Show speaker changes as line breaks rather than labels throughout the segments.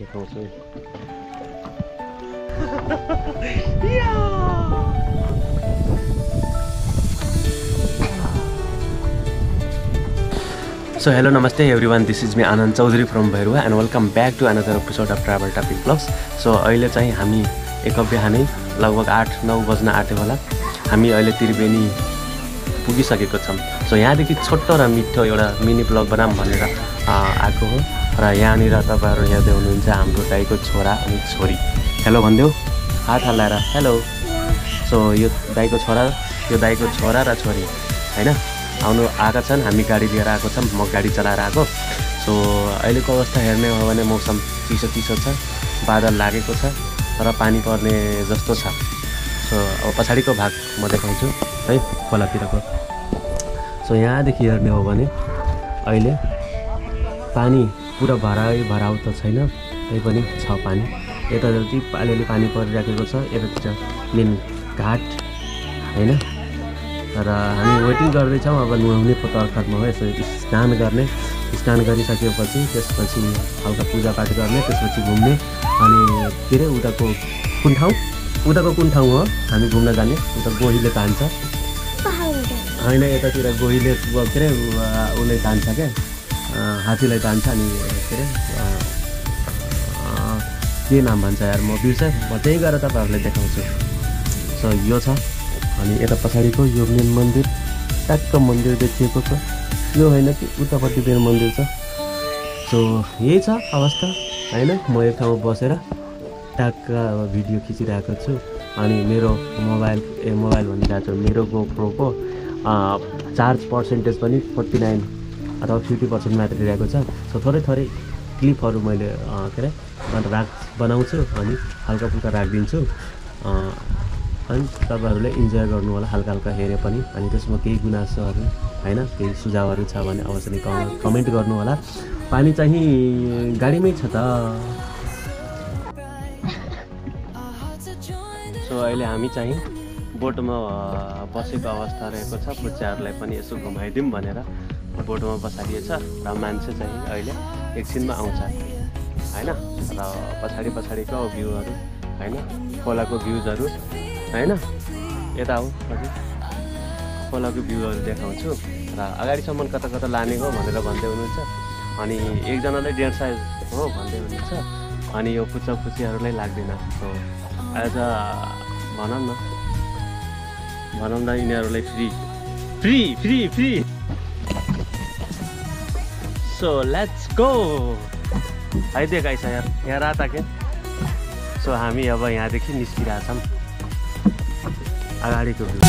देखाउँछु। So hello namaste everyone, this is me Anand Chaudhary from Bhairua and welcome back to another episode of Travel Topic Vlogs. So अहिले चाहिँ हामी एक बिहानै लगभग 8-9 बज्न आँट्यो होला। हामी अहिले त्रिवेणी पुगिसकेको छौँ। सो यहाँदेखि छोटो र मिठो एउटा मिनी ब्लग बनाऊँ भनेर आएको हो र यहाँनिर तपाईहरु हेर्दै हुनुहुन्छ हाम्रो दाइको छोरा अनि छोरी। हेलो भन्देऊ, हात हल्लाएर हेलो। सो यो दाइको छोरा र छोरी हैन आउनु आएका छन्। हामी गाडी लिएर आएको छौँ, म गाडी चलाएर आएको। सो अहिलेको अवस्था हेर्ने हो भने मौसम चिसो छ, बादल लागेको छ र पानी पर्ने जस्तो छ। सो अब पछाडिको भाग म देखाउँछु है खोलातिरको। सो यहाँदेखि हेर्ने हो भने अहिले पानी पुरा भराउ त छैन, तैपनि छ पानी। यता जति अलिअलि पानी परिराखेको छ, यतातिर मेन घाट हैन। र हामी वेटिङ गर्दैछौँ अब नुहाउने तर्खरमा हो। यसो स्नान गरिसकेपछि त्यसपछि हल्का पूजापाठ गर्ने, त्यसपछि घुम्ने। अनि के अरे उताको कुन ठाउँ हो हामी घुम्न जाने? उता गोहीले तान्छ होइन, यतातिर गोहीले के अरे उसले तान्छ क्या, हात्तीलाई तान्छ। अनि के अरे के नाम भन्छ यार, म बिर्सेँ। म त्यही गएर तपाईँहरूलाई देखाउँछु। सो यो छ। अनि यता पछाडिको यो मेन मन्दिर, ट्याक्क मन्दिर देखिएको छ। यो होइन कि उतापट्टि मेन मन्दिर छ। सो यही छ अवस्था हैन। म एक ठाउँमा बसेर ट्याक्क भिडियो खिचिरहेको छु। अनि मेरो मोबाइल भनिरहेको छु, मेरो गोप्रोको चार्ज पर्सेन्टेज पनि 49 अथवा 50% मात्र दिएको छ। सो थोरै क्लिपहरू मैले के अरे बनाउँछु अनि हल्का फुल्का राखिदिन्छु। अनि तपाईहरुले इन्जोय गर्नु होला, हल्का हेरे पनि। अनि त्यसमा केही गुनासोहरू हैन, केही सुझावहरू छ भने अवश्य नै कमेन्ट गर्नु होला। पानी चाहिँ गाडीमै छ त। सो अहिले हामी चाहिँ बोटमा बसेको अवस्था रहेको छ। बच्चाहरूलाई पनि यसो घुमाइदिउँ भनेर बोटमा बसालिएको छ। र मान्छे चाहिँ अहिले एकछिनमा आउँछ हैन। र पछाडिको भ्यूहरू हैन, खोलाको भ्यूजहरू हैन, यता हो खोलाको भ्यूहरू देखाउँछु। र अगाडिसम्म कता लाने हो भनेर भन्दै हुनुहुन्छ। अनि एकजनाले 150 हो भन्दै हुनुहुन्छ। अनि यो पुच्चापुच्चीहरूलाई लाग्दैन। सो एज अ भनौँ न यिनीहरूलाई फ्री। So let's go. आइदिएको आइस यार, यहाँ राता के। सो हामी अब यहाँदेखि निस्किरहेछौँ अगाडिको भ्यू।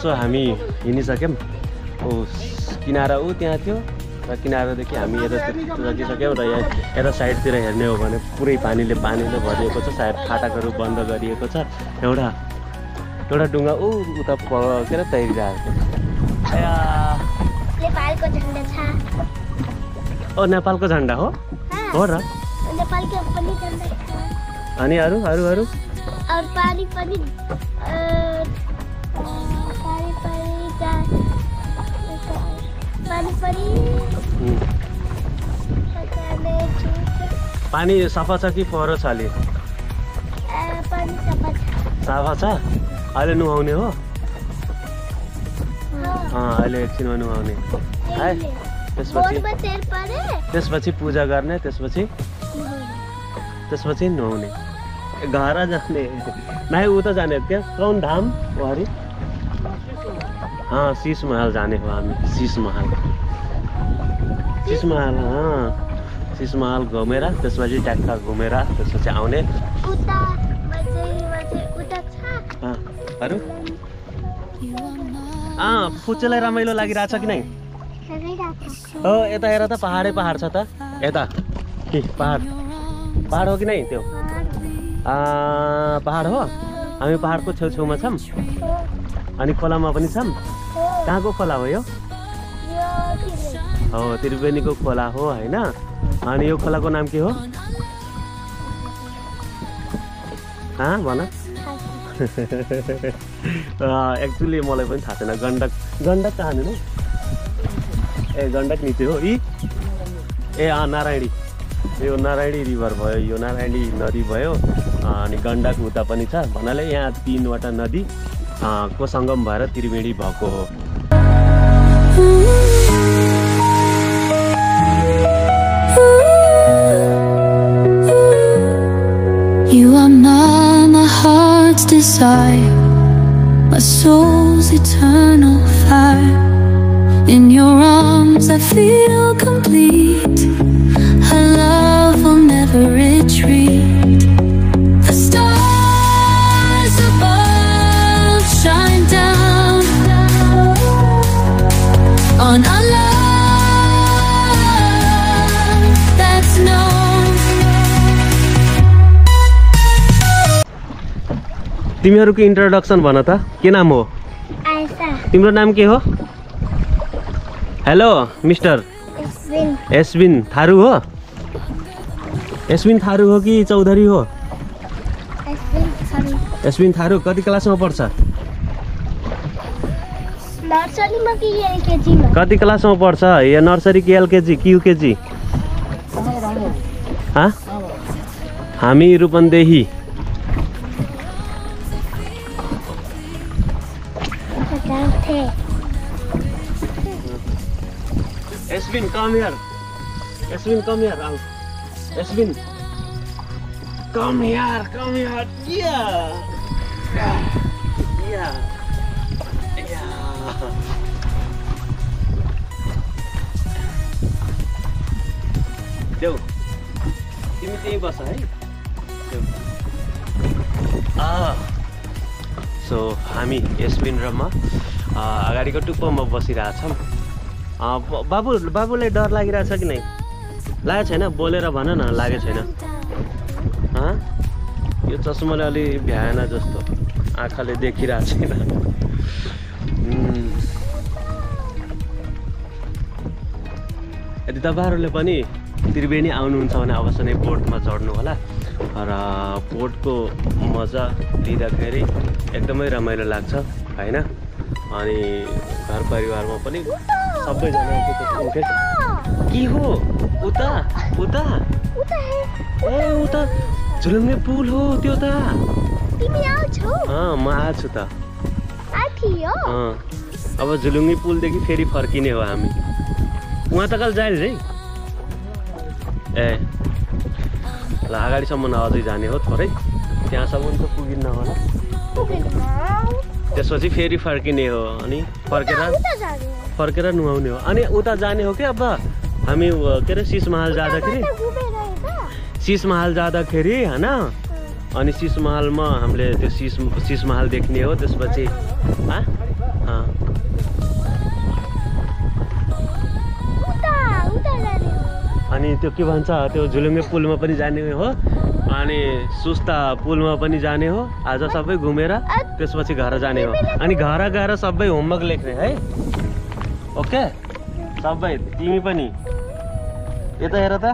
हामी हिँडिसक्यौँ। किनारा त्यहाँ थियो र किनारादेखि हामी यता लगिसक्यौँ। र यता साइडतिर हेर्ने हो भने पुरै पानीले भरिएको छ। सायद फाटकहरू बन्द गरिएको छ। एउटा डुङ्गा उता के अरे तैरिरहेको नेपालको झन्डा छ। नेपालको झन्डा हो र। नेपालको पनि झन्डा छ। अनि अरु पानी सफा छ कि फोहोरो छ? अलि सफा छ। अहिले नुहाउने हो? अहिले एकछिनमा नुहाउने है। त्यसपछि पूजा गर्ने, त्यसपछि नुहाउने, घर जाने। नाइ उता जाने क्या, कौन धाम वरी? शीश महल जाने हो हामी। शीश महल घुमेर त्यसपछि ट्याक्का घुमेर त्यसपछि आउने। पुच्चेलाई रमाइलो लागिरहेछ कि नै? हो यता हेर त पहाडै पहाड छ त यता के पहाड हो कि नै त्यो पहाड हो हामी पहाडको छेउछेउमा छौँ अनि खोलामा पनि छौँ कहाँको खोला हो यो हो त्रिवेणीको खोला हो हैन अनि यो खोलाको नाम के हो भन एक्चुअली मलाई पनि थाहा छैन गण्डक कहाँनिर नि ए गण्डक नीति हो ए नारायणी यो नारायणी रिभर भयो यो नारायणी नदी भयो अनि गण्डक उता पनि छ भन्नाले यहाँ 3वटा नदी को सङ्गम भएर त्रिवेणी भएको हो
You are not my heart's desire, my soul's eternal fire. In your arms I feel complete, our love will never retreat. The stars above shine down on our love that's known.
तिमीहरूको introduction भन त के नाम हो
आयशा
तिम्रो नाम के हो हेलो मिस्टर एस्विन थारू हो एस्विन थारू हो कि चौधरी हो एस्विन थारू कति क्लासमा पढ्छ
नर्सरीमा कि एलकेजीमा
कति क्लासमा पढ्छ या नर्सरी कि एलकेजी कि युकेजी हामी Rupandehi Esvin, come here. Esvin, come here. Esvin, come here. Yeah. देऊ तिमी त्यही बस है सो हामी एस्विन र म अगाडिको टुप्पोमा बसिरहेछौँ बाबुलाई डर लागिरहेछ कि नै लागेको छैन बोलेर भन न लागेको छैन यो चस्माले अलि भ्याएन जस्तो आँखाले देखिरहेको छैन यदि तपाईँहरूले पनि त्रिवेणी आउनुहुन्छ भने अवश्य नै बोटमा चढ्नु होला र बोटको मजा लिँदाखेरि एकदमै रमाइलो लाग्छ हैन अनि घर परिवारमा पनि सबैजना के हो उता झुलुङ्गे पुल हो त्यो त
तिमी आउँछौ
म आछु त
आथियो
अब झुलुङ्गे पुलदेखि फेरि फर्किने हो हामी उहाँ त कल जाने रे ए ल अगाडिसम्म अझै जाने हो थोरै त्यहाँसम्म त पुगिन्न होला त्यसपछि फेरि फर्किने हो अनि फर्केर नुहाउने हो अनि उता जाने हो कि अब हामी के अरे शीशमहल जाँदाखेरि हैन अनि शीशमहलमा हामीले त्यो शीशमहल देख्ने हो त्यसपछि अनि त्यो के भन्छ त्यो झुलुङ्गे पुलमा पनि जाने हो अनि सुस्ता पुलमा पनि जाने हो आज सबै घुमेर त्यसपछि घर जाने हो अनि घर गएर सबै होमवर्क लेख्ने है ओके सबै तिमी पनि यता हेर त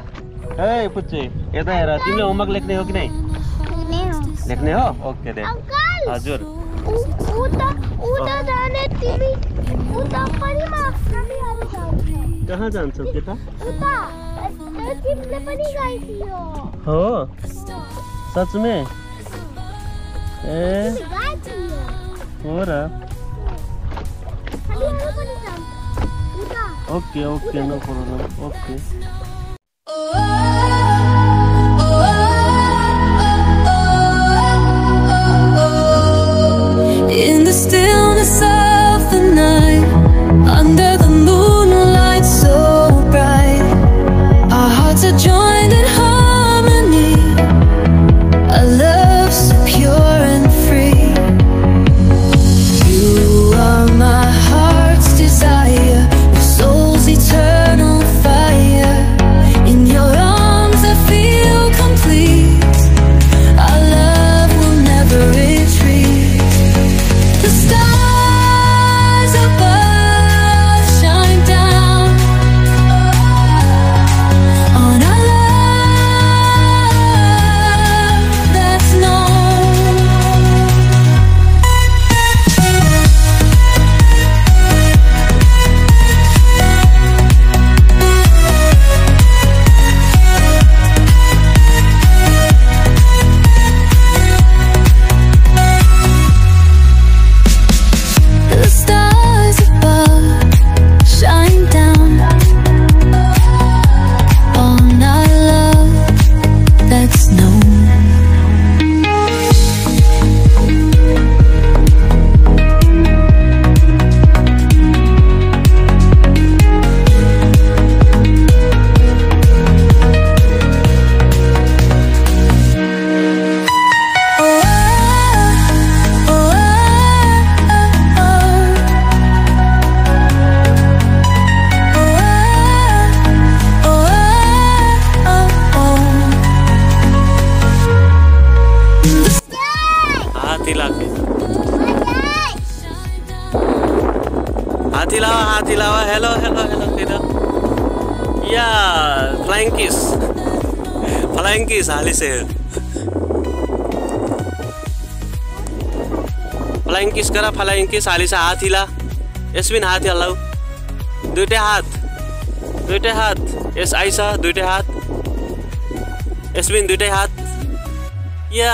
ए पुच्चे यता हेर तिमीले होमवर्क लेख्ने हो कि नै लेख्ने हो ओके दे हजुर कहाँ जान्छौ केटा हो सच में ए हो र okay no problem okay
In the stillness of the night, under the moonlight so bright, our hearts are joined in harmony, a love so pure and free. You are my heart's desire, your soul's eternal.
Flying kiss हालिसे flying kiss करा flying kiss हालिसे हात हिला यस्मिन हात हल्लाऊ दुईटै हात यस आइसा दुईटै हात यस्मिन दुईटै हात या